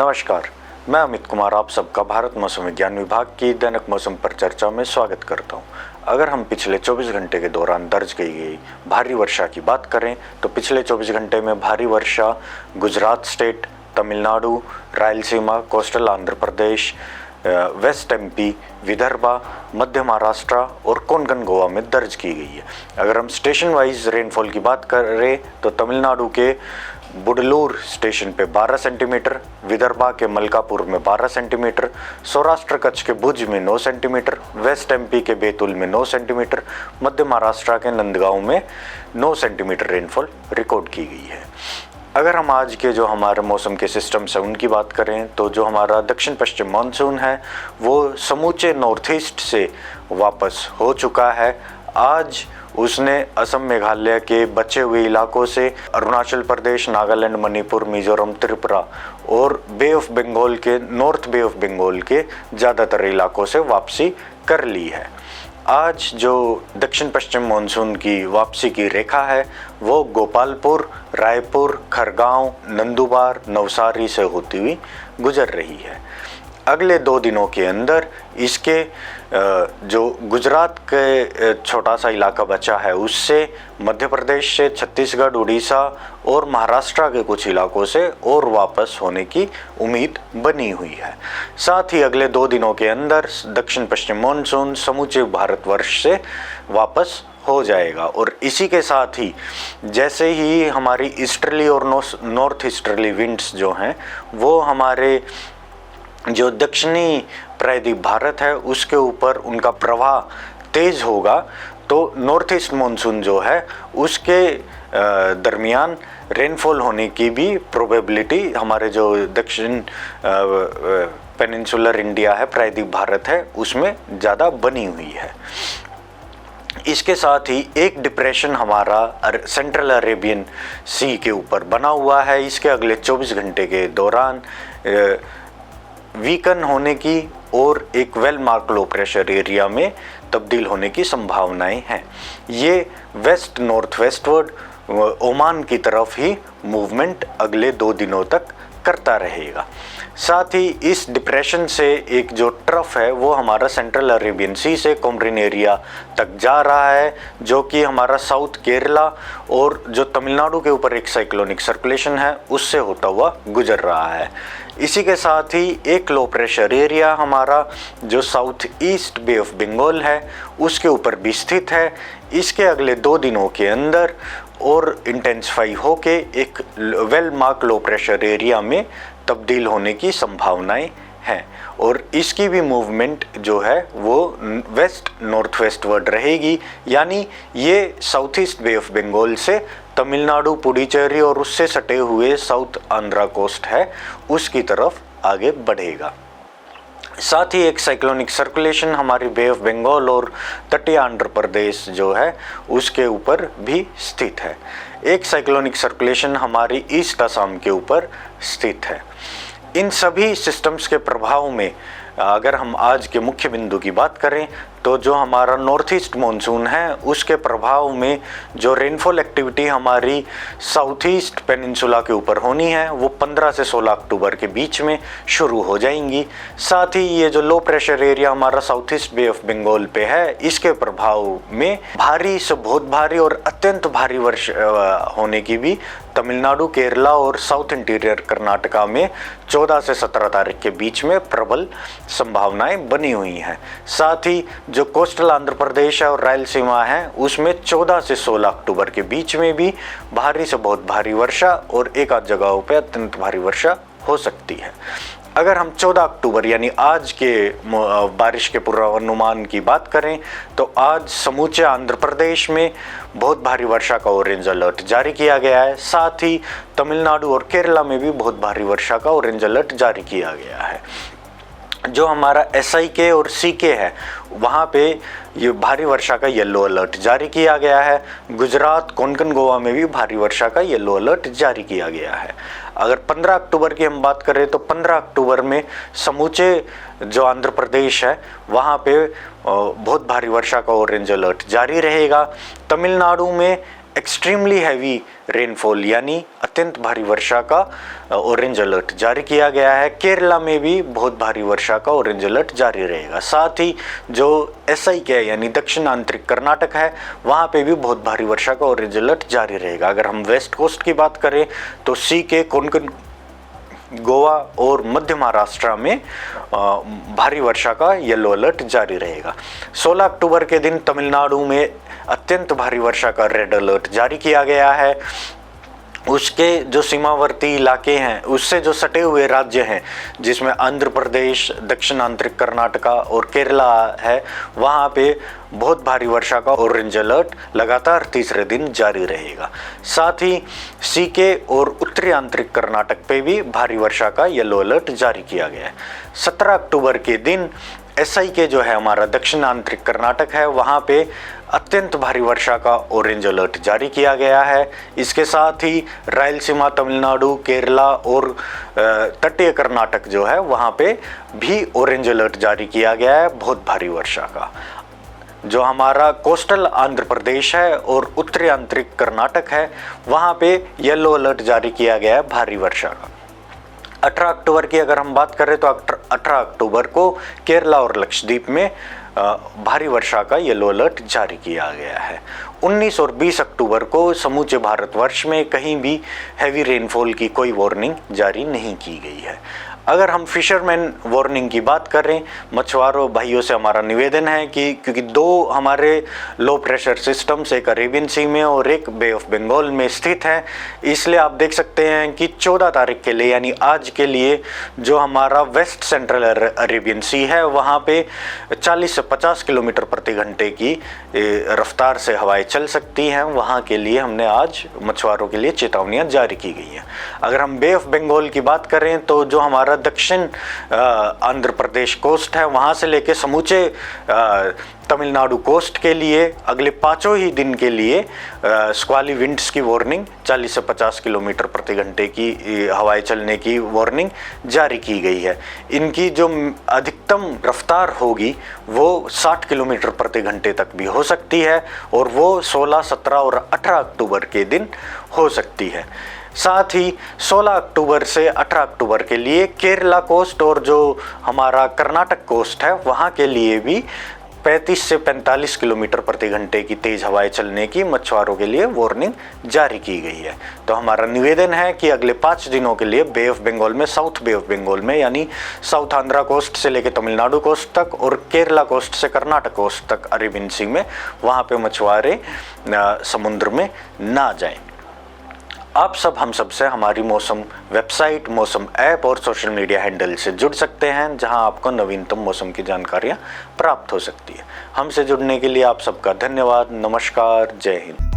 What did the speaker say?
नमस्कार, मैं अमित कुमार आप सबका भारत मौसम विज्ञान विभाग की दैनिक मौसम पर चर्चा में स्वागत करता हूं। अगर हम पिछले 24 घंटे के दौरान दर्ज की गई भारी वर्षा की बात करें तो पिछले 24 घंटे में भारी वर्षा Gujarat state, Tamil Nadu, Rayalaseema, coastal Andhra Pradesh, waste MP, Vidarbha, मध्य महाराष्ट्र और कोंकण गोवा में दर्ज की गई है। अगर हम स्टेशन वाइज रेनफॉल की बात करें तो तमिलनाडु के बुडलूर स्टेशन पे 12 सेंटीमीटर, विदर्भा के मलकापुर में 12 सेंटीमीटर, सौराष्ट्र कच्छ के भुज में 9 सेंटीमीटर, वेस्ट एमपी के बैतूल में 9 सेंटीमीटर, मध्य महाराष्ट्र के नंदगांव में 9 सेंटीमीटर रेनफॉल रिकॉर्ड की गई है। अगर हम आज के जो हमारे मौसम के सिस्टम्स हैं उनकी बात करें तो जो हमारा दक्षिण पश्चिम मानसून है वो समूचे नॉर्थ ईस्ट से वापस हो चुका है। आज उसने असम मेघालय के बचे हुए इलाकों से अरुणाचल प्रदेश, नागालैंड, मणिपुर, मिजोरम, त्रिपुरा और बे ऑफ बंगाल के नॉर्थ बे ऑफ बंगाल के ज़्यादातर इलाकों से वापसी कर ली है। आज जो दक्षिण पश्चिम मानसून की वापसी की रेखा है वो गोपालपुर, रायपुर, खरगांव, नंदुबार, नवसारी से होती हुई गुजर रही है। अगले 2 दिनों के अंदर इसके जो गुजरात के छोटा सा इलाका बचा है उससे मध्य प्रदेश से, छत्तीसगढ़, उड़ीसा और महाराष्ट्र के कुछ इलाकों से और वापस होने की उम्मीद बनी हुई है। साथ ही अगले 2 दिनों के अंदर दक्षिण पश्चिम मानसून समूचे भारतवर्ष से वापस हो जाएगा और इसी के साथ ही जैसे ही हमारी ईस्टर्ली और नॉर्थ ईस्टर्ली विंड्स जो हैं वो हमारे जो दक्षिणी प्रायद्वीप भारत है उसके ऊपर उनका प्रवाह तेज होगा तो नॉर्थ ईस्ट मानसून जो है उसके दरमियान रेनफॉल होने की भी प्रोबेबिलिटी हमारे जो दक्षिण पेनिनसुलर इंडिया है, प्रायद्वीप भारत है, उसमें ज़्यादा बनी हुई है। इसके साथ ही एक डिप्रेशन हमारा सेंट्रल अरेबियन सी के ऊपर बना हुआ है। इसके अगले 24 घंटे के दौरान वीकन होने की और एक वेल मार्क लो प्रेशर एरिया में तब्दील होने की संभावनाएं हैं। ये वेस्ट नॉर्थ वेस्टवर्ड ओमान की तरफ ही मूवमेंट अगले 2 दिनों तक करता रहेगा। साथ ही इस डिप्रेशन से एक जो ट्रफ है वो हमारा सेंट्रल अरेबियन सी से कोमरिन एरिया तक जा रहा है जो कि हमारा साउथ केरला और जो तमिलनाडु के ऊपर एक साइक्लोनिक सर्कुलेशन है उससे होता हुआ गुजर रहा है। इसी के साथ ही एक लो प्रेशर एरिया हमारा जो south east bay of Bengal है उसके ऊपर भी स्थित है। इसके अगले 2 दिनों के अंदर और इंटेंसिफाई होके एक वेल मार्क लो प्रेशर एरिया में तब्दील होने की संभावनाएं हैं और इसकी भी मूवमेंट जो है वो वेस्ट नॉर्थ वेस्टवर्ड रहेगी, यानी ये south east bay of Bengal से तमिलनाडु, पुडुचेरी और उससे सटे हुए साउथ आंध्रा कोस्ट है उसकी तरफ आगे बढ़ेगा। साथ ही एक साइक्लोनिक सर्कुलेशन हमारी बे ऑफ बंगाल और तटीय आंध्र प्रदेश जो है उसके ऊपर भी स्थित है। एक साइक्लोनिक सर्कुलेशन हमारी ईस्ट असम के ऊपर स्थित है। इन सभी सिस्टम्स के प्रभाव में अगर हम आज के मुख्य बिंदु की बात करें तो जो हमारा नॉर्थ ईस्ट मानसून है उसके प्रभाव में जो रेनफॉल एक्टिविटी हमारी साउथ ईस्ट पेनिनसुला के ऊपर होनी है वो 15 से 16 अक्टूबर के बीच में शुरू हो जाएंगी। साथ ही ये जो लो प्रेशर एरिया हमारा south east bay of Bengal पे है इसके प्रभाव में भारी से बहुत भारी और अत्यंत भारी वर्षा होने की भी तमिलनाडु, केरला और साउथ इंटीरियर कर्नाटका में 14 से 17 तारीख के बीच में प्रबल संभावनाएं बनी हुई हैं। साथ ही जो कोस्टल आंध्र प्रदेश है और रायलसीमा है उसमें 14 से 16 अक्टूबर के बीच में भी भारी से बहुत भारी वर्षा और एक आध जगहों पे अत्यंत भारी वर्षा हो सकती है। अगर हम 14 अक्टूबर यानी आज के बारिश के पूर्वानुमान की बात करें तो आज समूचे आंध्र प्रदेश में बहुत भारी वर्षा का ऑरेंज अलर्ट जारी किया गया है। साथ ही तमिलनाडु और केरला में भी बहुत भारी वर्षा का ऑरेंज अलर्ट जारी किया गया है। जो हमारा SIK और CK है वहाँ पे ये भारी वर्षा का येलो अलर्ट जारी किया गया है। गुजरात, कोंकण गोवा में भी भारी वर्षा का येलो अलर्ट जारी किया गया है। अगर 15 अक्टूबर की हम बात करें तो 15 अक्टूबर में समूचे जो आंध्र प्रदेश है वहाँ पे बहुत भारी वर्षा का ऑरेंज अलर्ट जारी रहेगा। तमिलनाडु में एक्सट्रीमली हैवी रेनफॉल यानी अत्यंत भारी वर्षा का ऑरेंज अलर्ट जारी किया गया है। केरला में भी बहुत भारी वर्षा का ऑरेंज अलर्ट जारी रहेगा। साथ ही जो SIK यानी दक्षिण आंतरिक कर्नाटक है, वहाँ पे भी बहुत भारी वर्षा का ऑरेंज अलर्ट जारी रहेगा। अगर हम वेस्ट कोस्ट की बात करें तो CK, कोंकण, गोवा और मध्य महाराष्ट्र में भारी वर्षा का येलो अलर्ट जारी रहेगा। 16 अक्टूबर के दिन तमिलनाडु में अत्यंत भारी वर्षा का रेड अलर्ट जारी किया गया है। उसके जो सीमावर्ती इलाके हैं, उससे जो सटे हुए राज्य हैं, जिसमें आंध्र प्रदेश, दक्षिण आंतरिक कर्नाटका और केरला है, वहाँ पे बहुत भारी वर्षा का ऑरेंज अलर्ट लगातार तीसरे दिन जारी रहेगा। साथ ही CK और उत्तरी आंतरिक कर्नाटक पे भी भारी वर्षा का येलो अलर्ट जारी किया गया है। 17 अक्टूबर के दिन SIK जो है हमारा दक्षिण आंतरिक कर्नाटक है, वहाँ पे अत्यंत भारी वर्षा का ऑरेंज अलर्ट जारी किया गया है। इसके साथ ही रायलसीमा, तमिलनाडु, केरला और तटीय कर्नाटक जो है वहाँ पे भी ऑरेंज अलर्ट जारी किया गया है बहुत भारी वर्षा का। जो हमारा कोस्टल आंध्र प्रदेश है और उत्तरी आंतरिक कर्नाटक है, वहाँ पे येलो अलर्ट जारी किया गया है भारी वर्षा का। 18 अक्टूबर की अगर हम बात करें तो 18 अक्टूबर को केरला और लक्षद्वीप में भारी वर्षा का येलो अलर्ट जारी किया गया है। 19 और 20 अक्टूबर को समूचे भारतवर्ष में कहीं भी हैवी रेनफॉल की कोई वार्निंग जारी नहीं की गई है। अगर हम फिशरमैन वार्निंग की बात करें, मछुआरों भाइयों से हमारा निवेदन है कि क्योंकि दो हमारे लो प्रेशर सिस्टम्स, एक अरेबियन सी में और एक बे ऑफ बंगाल में स्थित है, इसलिए आप देख सकते हैं कि 14 तारीख के लिए यानी आज के लिए जो हमारा वेस्ट सेंट्रल अरेबियन सी है, वहाँ पे 40 से 50 किलोमीटर प्रति घंटे की रफ्तार से हवाएं चल सकती हैं। वहाँ के लिए हमने आज मछुआरों के लिए चेतावनियाँ जारी की गई हैं। अगर हम बे ऑफ बंगाल की बात करें तो जो हमारा दक्षिण आंध्र प्रदेश कोस्ट है, वहाँ से लेके समूचे तमिलनाडु कोस्ट के लिए अगले 5 ही दिन के लिए स्क्वाली विंड्स की वार्निंग, 40 से 50 किलोमीटर प्रति घंटे की हवाएं चलने की वार्निंग जारी की गई है। इनकी जो अधिकतम रफ्तार होगी वो 60 किलोमीटर प्रति घंटे तक भी हो सकती है और वो 16, 17 और 18 अक्टूबर के दिन हो सकती है। साथ ही 16 अक्टूबर से 18 अक्टूबर के लिए केरला कोस्ट और जो हमारा कर्नाटक कोस्ट है, वहाँ के लिए भी 35 से 45 किलोमीटर प्रति घंटे की तेज़ हवाएं चलने की मछुआरों के लिए वार्निंग जारी की गई है। तो हमारा निवेदन है कि अगले 5 दिनों के लिए बे ऑफ बंगाल में, साउथ बे ऑफ बंगाल में यानी साउथ आंध्रा कोस्ट से लेकर तमिलनाडु कोस्ट तक और केरला कोस्ट से कर्नाटक कोस्ट तक अरेबियन सी में, वहाँ पे मछुआरे समुद्र में ना जाएं। आप सब हम सब से हमारी मौसम वेबसाइट, मौसम ऐप और सोशल मीडिया हैंडल से जुड़ सकते हैं, जहां आपको नवीनतम मौसम की जानकारियां प्राप्त हो सकती है। हमसे जुड़ने के लिए आप सबका धन्यवाद। नमस्कार, जय हिंद।